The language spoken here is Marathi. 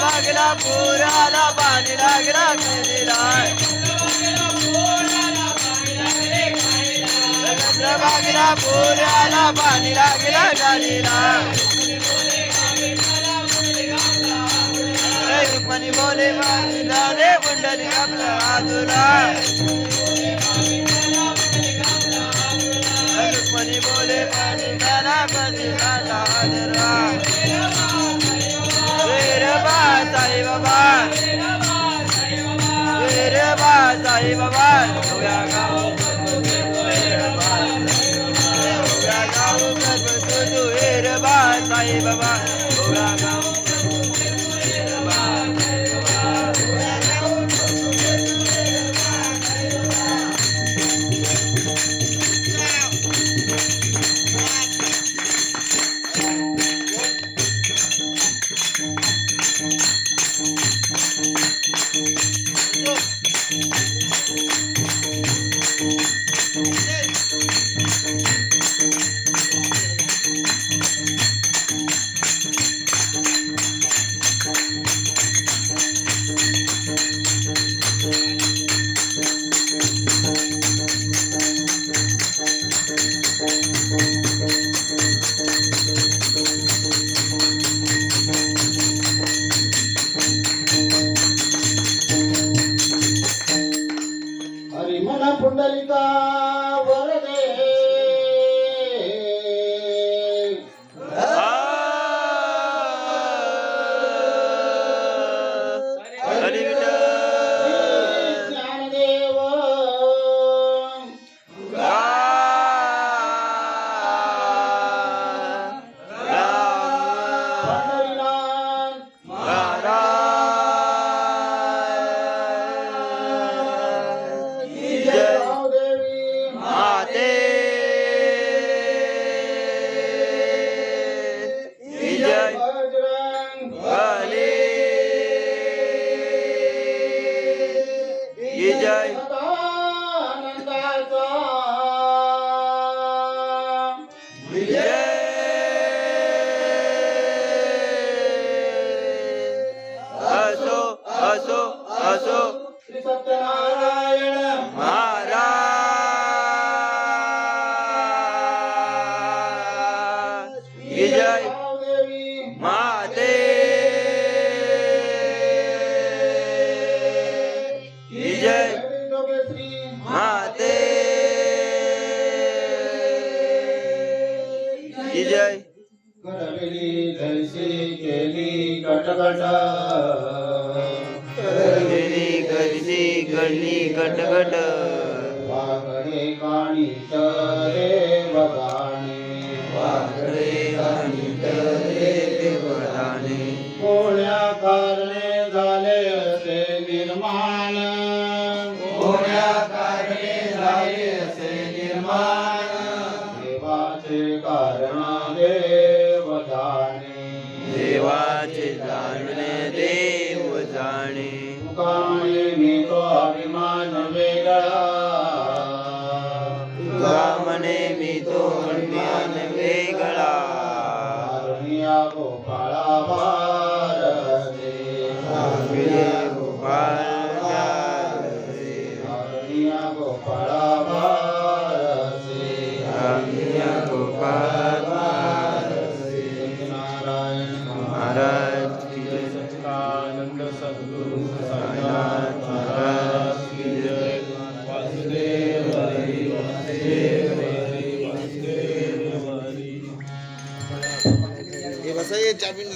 Bye. चंद्रभागेला पूर आला पाणी लागला कैरीला चंद्रभागेला पूर आला पाणी लागला गाडीला रुक्मणी बोले रे कुंडली आपला आदुला रुक्मणी बोले मला बंदी माझा आदरा वीरबा साई बाबा वीरबा साई बाबा उभ्या गाव तुझू वीरबा साई बाबा उभ्या गाव पुंडलिका वरदे ज्ञानदेव श्री सत्यनारायण महाराज जय माते जय माते जय करवेली जैसी केली कटकट गणी कटकट वाकडे काणी रे बगाणे वाकडे काणी देवदाने कोण्या कारणे झाले असे निर्माण कोण्या कारणे झाले असे निर्माण देवाचे कारण देव जाणे देवाचे जाणणे देव जाणे मुकामे मी तो अभिमान वेगळा तुझा मी तो अभिमान वेगळा कारणिया गोपाळा भारते गोपाळ कारणिया गोपाळा भारते गोपाळ नारायण महाराज की जय सच्चिदानंद सद्गुरु साईनाथ महाराज की जय वासुदेव हरी वासुदेव हरी वासुदेव हरी हे बसा ये चाबी